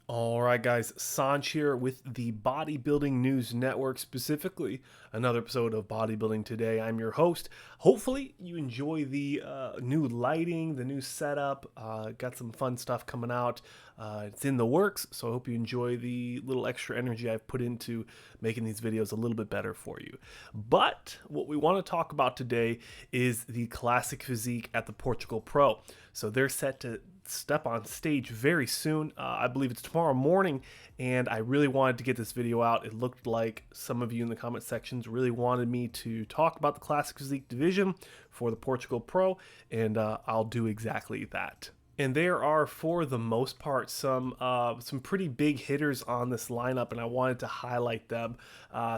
All right, guys, Sanj here with the Bodybuilding News Network, specifically another episode of Bodybuilding Today. I'm your host. Hopefully, you enjoy the new lighting, the new setup. Got some fun stuff coming out. It's in the works, so I hope you enjoy the little extra energy I've put into making these videos a little bit better for you. But what we want to talk about today is the Classic Physique at the Portugal Pro. So they're set to step on stage very soon. I believe it's tomorrow morning, and I really wanted to get this video out. It looked like some of you in the comment sections really wanted me to talk about the Classic Physique division for the Portugal Pro, and I'll do exactly that. And there are, for the most part, some pretty big hitters on this lineup, and I wanted to highlight them.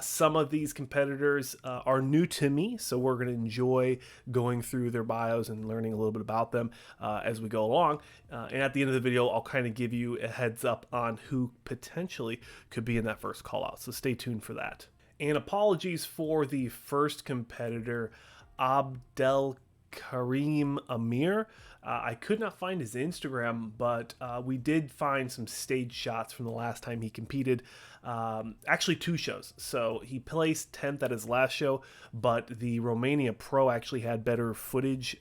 Some of these competitors are new to me, so we're going to enjoy going through their bios and learning a little bit about them as we go along. And at the end of the video, I'll kind of give you a heads up on who potentially could be in that first call out, so stay tuned for that. And apologies for the first competitor, Abdel Karim Amir. I could not find his Instagram, but we did find some stage shots from the last time he competed. Actually, two shows. So he placed 10th at his last show, but the Romania Pro actually had better footage,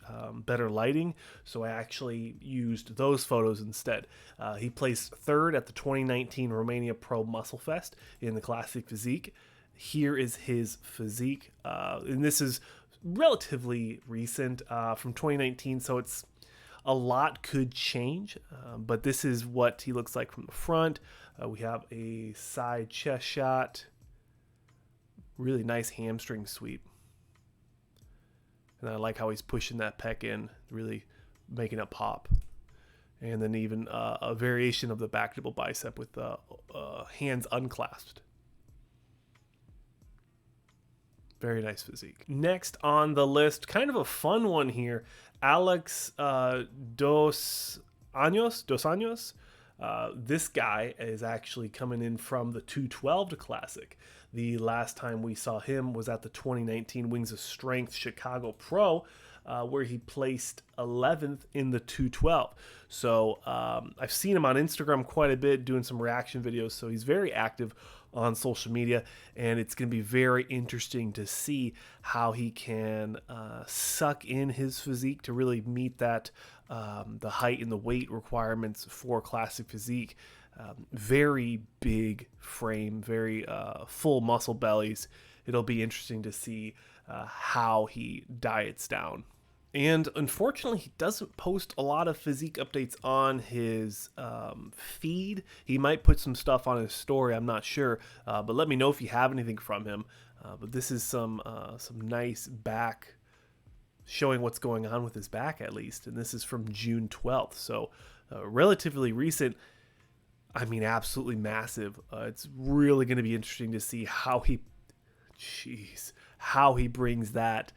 better lighting. So I actually used those photos instead. He placed 3rd at the 2019 Romania Pro Muscle Fest in the Classic Physique. Here is his physique, and this is relatively recent from 2019, so it's a lot could change, but this is what he looks like from the front. We have a side chest shot, really nice hamstring sweep, and I like how he's pushing that pec in, really making it pop. And then even a variation of the back double bicep with the hands unclasped. Very nice physique. Next on the list, kind of a fun one here, Alex Dos Anjos. This guy is actually coming in from the 212 Classic. The last time we saw him was at the 2019 Wings of Strength Chicago Pro, where he placed 11th in the 212. So I've seen him on Instagram quite a bit doing some reaction videos, so he's very active on social media, and it's going to be very interesting to see how he can suck in his physique to really meet that the height and the weight requirements for Classic Physique. Very big frame, very full muscle bellies. It'll be interesting to see how he diets down. And unfortunately, he doesn't post a lot of physique updates on his feed. He might put some stuff on his story, I'm not sure. But let me know if you have anything from him. But this is some nice back, showing what's going on with his back at least. And this is from June 12th. So relatively recent. I mean, absolutely massive. It's really going to be interesting to see how he brings that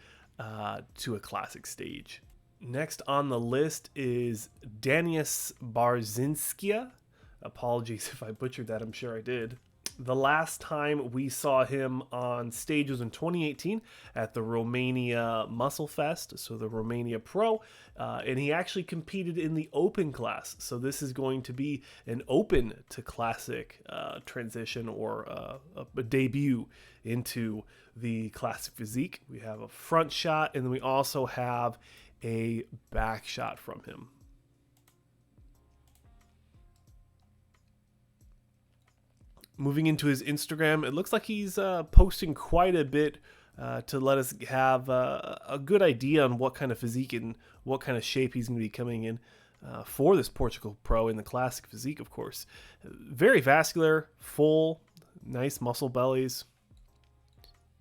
to a classic stage. Next on the list is Danius Barzinskia. Apologies if I butchered that, I'm sure I did. The last time we saw him on stage was in 2018 at the Romania Muscle Fest, so the Romania Pro, and he actually competed in the open class. So this is going to be an open to classic transition, or a debut into the Classic Physique. We have a front shot, and then we also have a back shot from him. Moving into his Instagram, it looks like he's posting quite a bit to let us have a good idea on what kind of physique and what kind of shape he's going to be coming in for this Portugal Pro in the Classic Physique, of course. Very vascular, full, nice muscle bellies.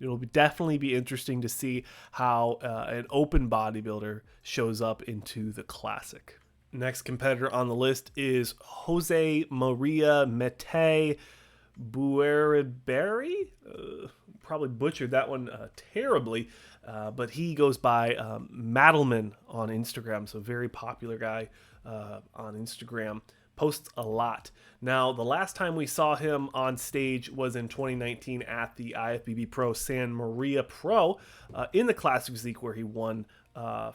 It'll definitely be interesting to see how an open bodybuilder shows up into the Classic. Next competitor on the list is Jose Maria Mateberry. Probably butchered that one terribly, but he goes by Madelman on Instagram, so very popular guy on Instagram. Posts a lot. Now, the last time we saw him on stage was in 2019 at the IFBB Pro San Maria Pro in the Classic Physique, where he won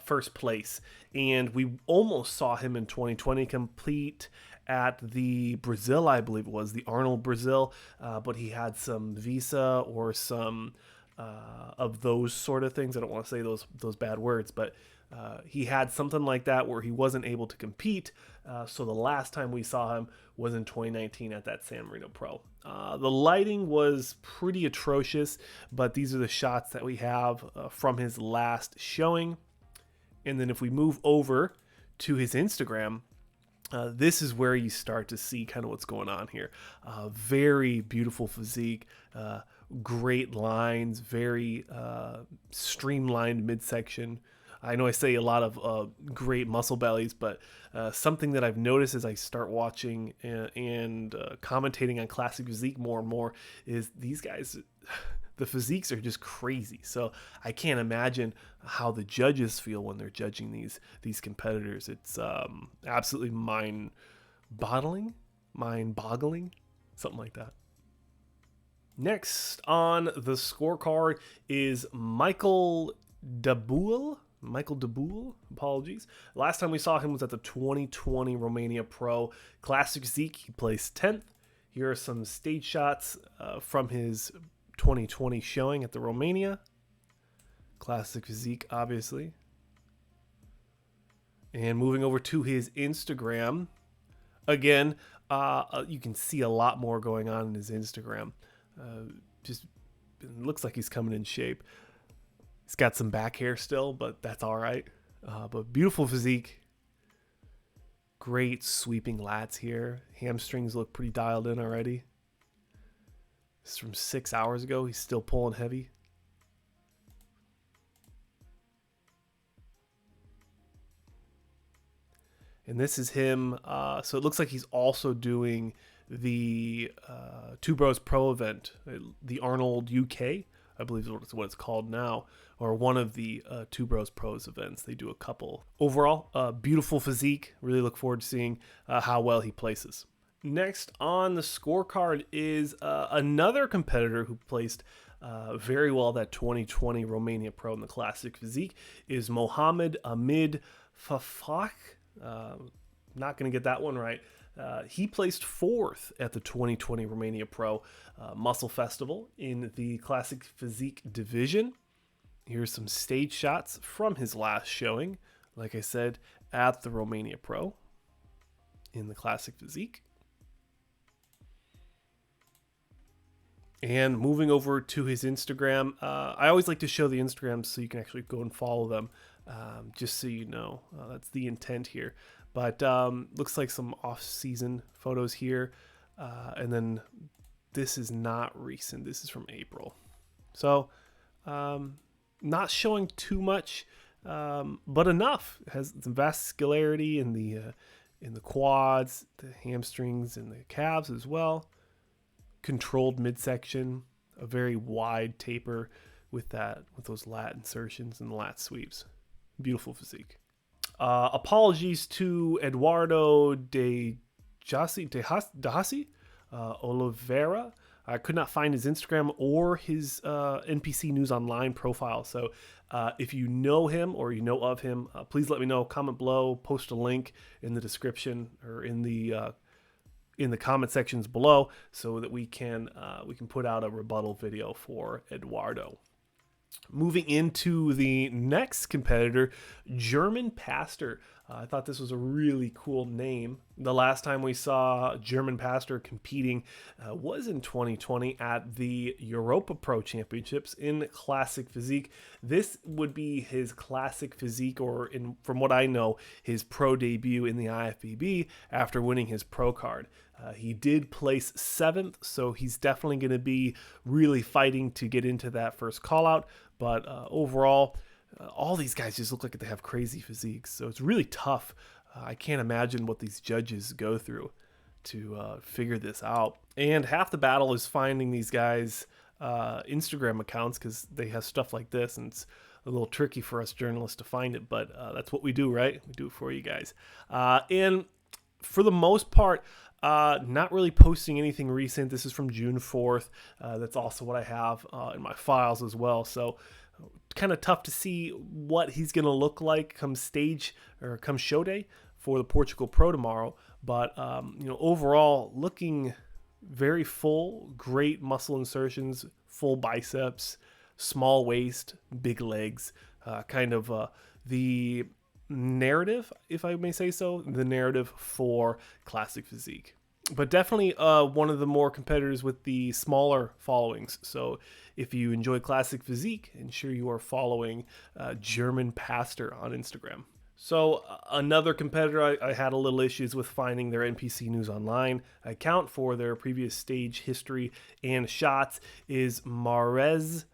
first place. And we almost saw him in 2020 compete at the Brazil, I believe it was, the Arnold Brazil, but he had some visa or some of those sort of things. I don't want to say those bad words, but he had something like that where he wasn't able to compete. So the last time we saw him was in 2019 at that San Marino Pro. The lighting was pretty atrocious, but these are the shots that we have from his last showing. And then if we move over to his Instagram, this is where you start to see kind of what's going on here. Very beautiful physique, great lines, very streamlined midsection. I know I say a lot of great muscle bellies, but something that I've noticed as I start watching and commentating on Classic Physique more and more is these guys, the physiques are just crazy. So I can't imagine how the judges feel when they're judging these competitors. It's absolutely mind-boggling, something like that. Next on the scorecard is Michael Dabool, apologies. Last time we saw him was at the 2020 Romania Pro Classic Physique. He placed 10th. Here are some stage shots from his 2020 showing at the Romania Classic Physique, obviously. And moving over to his Instagram, again, you can see a lot more going on in his Instagram. Just it looks like he's coming in shape. He's got some back hair still, but that's all right. But beautiful physique. Great sweeping lats here. Hamstrings look pretty dialed in already. This is from 6 hours ago. He's still pulling heavy. And this is him. So it looks like he's also doing the Two Bros Pro event, the Arnold UK, I believe is what it's called now, or one of the Two Bros Pros events. They do a couple. Overall, beautiful physique. Really look forward to seeing how well he places. Next on the scorecard is another competitor who placed very well that 2020 Romania Pro in the Classic Physique is Mohamed Amid Fafak. Not going to get that one right. He placed 4th at the 2020 Romania Pro Muscle Festival in the Classic Physique division. Here's some stage shots from his last showing, like I said, at the Romania Pro in the Classic Physique. And moving over to his Instagram, I always like to show the Instagrams so you can actually go and follow them, just so you know. That's the intent here. But looks like some off-season photos here. And then this is not recent. This is from April. So not showing too much, but enough. It has some vascularity in the quads, the hamstrings, and the calves as well. Controlled midsection, a very wide taper with those lat insertions and lat sweeps. Beautiful physique. Apologies to Eduardo Jaci, Oliveira. I could not find his Instagram or his NPC News Online profile. So if you know him or you know of him, please let me know. Comment below, post a link in the description or in the comment sections below so that we can put out a rebuttal video for Eduardo. Moving into the next competitor, German Pastor. I thought this was a really cool name. The last time we saw German Pastor competing was in 2020 at the Europa Pro Championships in Classic Physique. This would be his Classic Physique, or from what I know, his pro debut in the IFBB after winning his pro card. He did place 7th, so he's definitely going to be really fighting to get into that first call out. But overall, all these guys just look like they have crazy physiques. So it's really tough. I can't imagine what these judges go through to figure this out. And half the battle is finding these guys' Instagram accounts because they have stuff like this. And it's a little tricky for us journalists to find it. But that's what we do, right? We do it for you guys. And for the most part, not really posting anything recent. This is from June 4th. That's also what I have in my files as well. So kind of tough to see what he's going to look like come stage or come show day for the Portugal Pro tomorrow. But, overall looking very full, great muscle insertions, full biceps, small waist, big legs, the narrative, if I may say so, the narrative for classic physique. But definitely one of the more competitors with the smaller followings. So if you enjoy classic physique, ensure you are following German Pastor on Instagram. So another competitor I had a little issues with finding their NPC News Online account for their previous stage history and shots is Maurez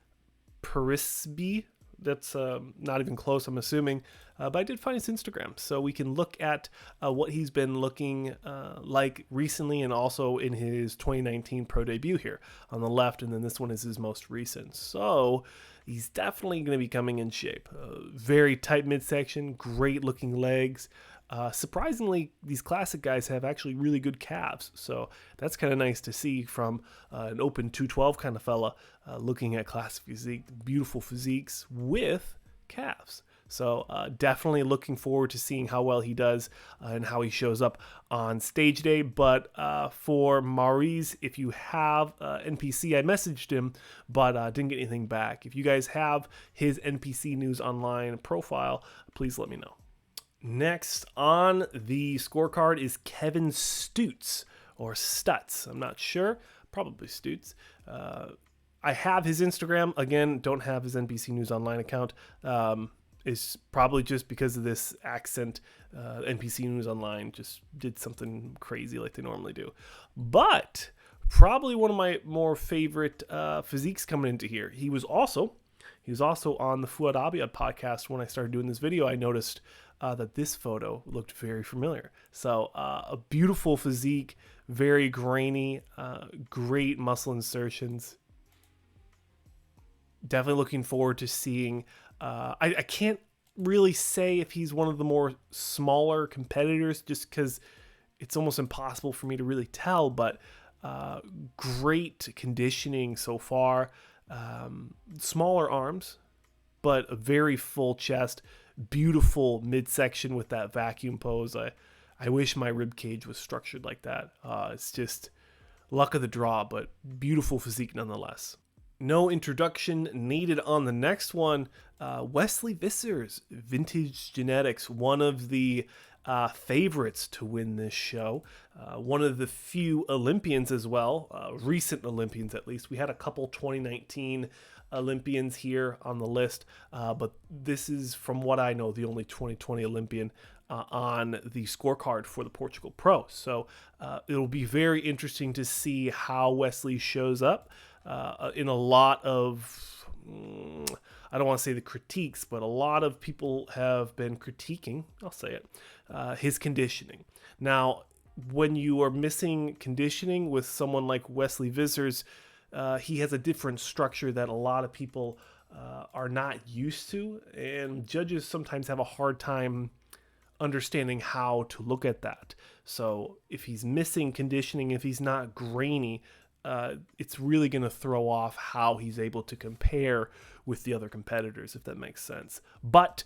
Parisby. That's not even close, I'm assuming. But I did find his Instagram, so we can look at what he's been looking like recently and also in his 2019 pro debut here on the left, and then this one is his most recent. So he's definitely going to be coming in shape. Very tight midsection, great looking legs. Surprisingly, these classic guys have actually really good calves, so that's kind of nice to see from an open 212 kind of fella looking at classic physique. Beautiful physiques with calves. So definitely looking forward to seeing how well he does and how he shows up on stage day. But for Maurice, if you have NPC, I messaged him, but didn't get anything back. If you guys have his NPC News Online profile, please let me know. Next on the scorecard is Kevin Stutts, or Stutts. I'm not sure. Probably Stutts. I have his Instagram. Again, don't have his NPC News Online account. It's probably just because of this accent. NPC News Online just did something crazy like they normally do. But probably one of my more favorite physiques coming into here. He was also on the Fouad Abiad podcast. When I started doing this video, I noticed that this photo looked very familiar. So a beautiful physique, very grainy, great muscle insertions. Definitely looking forward to seeing. I can't really say if he's one of the more smaller competitors just because it's almost impossible for me to really tell, but great conditioning so far. Smaller arms, but a very full chest, beautiful midsection with that vacuum pose. I wish my rib cage was structured like that. It's just luck of the draw, but beautiful physique nonetheless. No introduction needed on the next one. Wesley Vissers, Vintage Genetics, one of the favorites to win this show. One of the few Olympians as well, recent Olympians at least. We had a couple 2019 Olympians here on the list, but this is, from what I know, the only 2020 Olympian on the scorecard for the Portugal Pro. So it'll be very interesting to see how Wesley shows up in a lot of, I don't want to say the critiques, but a lot of people have been critiquing, I'll say it, his conditioning. Now, when you are missing conditioning with someone like Wesley Vissers, he has a different structure that a lot of people are not used to, and judges sometimes have a hard time understanding how to look at that. So if he's missing conditioning, if he's not grainy, it's really going to throw off how he's able to compare with the other competitors, if that makes sense. But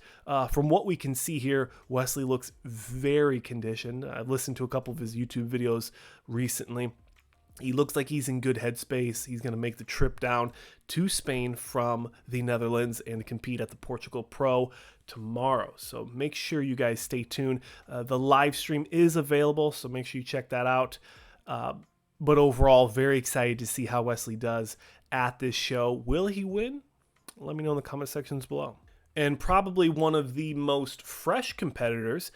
from what we can see here, Wesley looks very conditioned. I've listened to a couple of his YouTube videos recently. He looks like he's in good headspace. He's going to make the trip down to Spain from the Netherlands and compete at the Portugal Pro tomorrow. So make sure you guys stay tuned. The live stream is available, so make sure you check that out. But overall, very excited to see how Wesley does at this show. Will he win? Let me know in the comment sections below. And probably one of the most fresh competitors,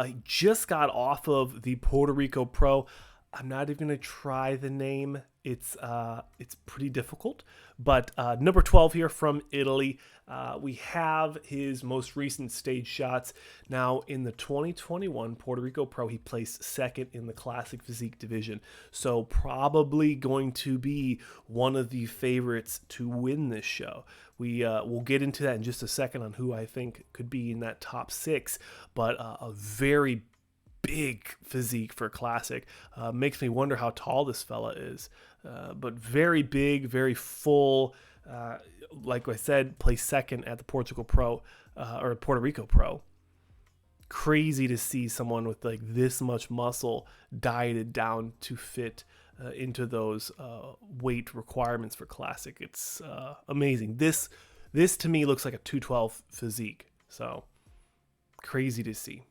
he just got off of the Puerto Rico Pro. I'm not even going to try the name. It's pretty difficult. But number 12 here from Italy. We have his most recent stage shots. Now, in the 2021 Puerto Rico Pro, he placed second in the Classic Physique division. So probably going to be one of the favorites to win this show. We'll get into that in just a second on who I think could be in that top 6. But a very big physique for Classic. Makes me wonder how tall this fella is. But very big, very full. Like I said, placed second at the Portugal Pro or Puerto Rico Pro. crazy to see someone with like this much muscle dieted down to fit into those weight requirements for classic. It's amazing. This to me looks like a 212 physique. So crazy to see.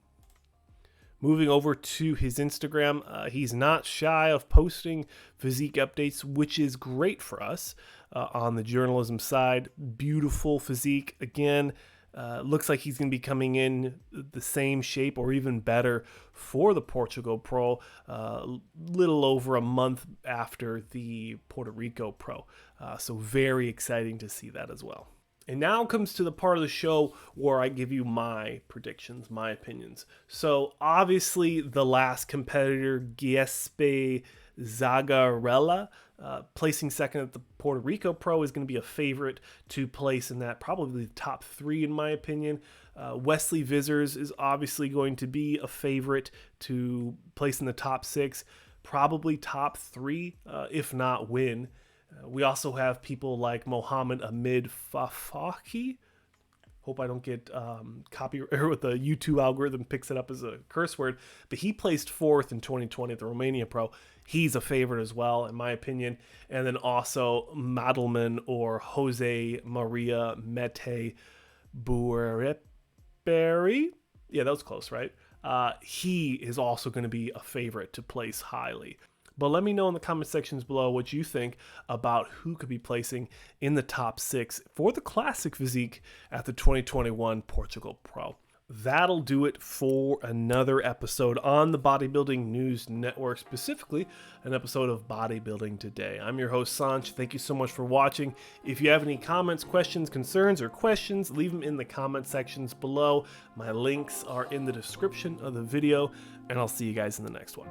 Moving over to his Instagram, he's not shy of posting physique updates, which is great for us on the journalism side. Beautiful physique. Again, looks like he's going to be coming in the same shape or even better for the Portugal Pro, little over a month after the Puerto Rico Pro. So very exciting to see that as well. And now comes to the part of the show where I give you my predictions, my opinions. So obviously the last competitor, Guiseppe Zagarella, placing second at the Puerto Rico Pro, is going to be a favorite to place in that, probably the top 3 in my opinion. Wesley Vissers is obviously going to be a favorite to place in the top 6, probably top 3, if not win. We also have people like Mohammed Ahmed Fafaki. Hope I don't get copyright with the YouTube algorithm picks it up as a curse word. But he placed 4th in 2020 at the Romania Pro. He's a favorite as well, in my opinion. And then also Madelman or Jose Maria Mateberry. Yeah, that was close, right? He is also going to be a favorite to place highly. But let me know in the comment sections below what you think about who could be placing in the top 6 for the classic physique at the 2021 Portugal Pro. That'll do it for another episode on the Bodybuilding News Network, specifically an episode of Bodybuilding Today. I'm your host, Sanch. Thank you so much for watching. If you have any comments, questions, concerns, or questions, leave them in the comment sections below. My links are in the description of the video, and I'll see you guys in the next one.